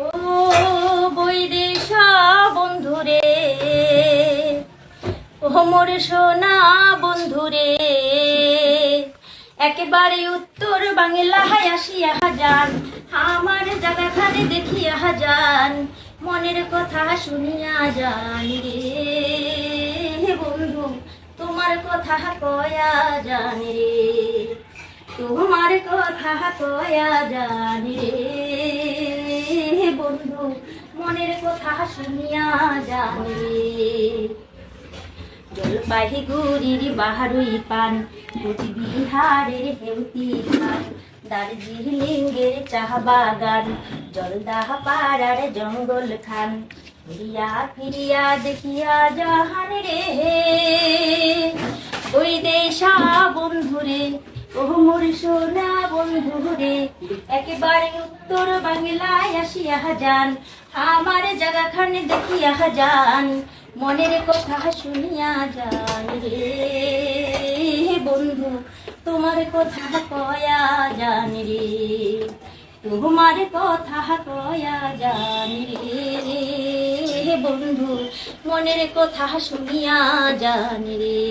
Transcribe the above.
ও বৈদেশা বন্ধুরে, ও মোর সোনা বন্ধুরে, একেবারে উত্তর বাংলায় আসিয়া যান, আমার জায়গাখানে দেখিয়া যান, মনের কথা শুনিয়া যান রে বন্ধু, তোমার কথা কয়া জান রে, তোমার কথা কয়া জান রে বন্ধু, মনের কথা শুনিয়া জান রে। জলপাইগুড়ির বাহারুই পান, কোচবিহারের হেউতি খান, দার্জিলিংয়ের চা বাগান, জলদাহা পাড়ার জঙ্গল খান, ফিরিয়া ফিরিয়া দেখিয়া জাহান রে ওই দেশা বন্ধুরে, ও মোর সোনা বন্ধুরে, একেবারে উত্তর বাংলায় আসিয়া যান, আমার জায়গাখানে দেখিয়া যান, মনের কথা শুনিয়া যান রে বন্ধু, তোমার কথা কয়া জান রে, তোমার কথা কয়া জান রে বন্ধু, মনের কথা শুনিয়া জান রে।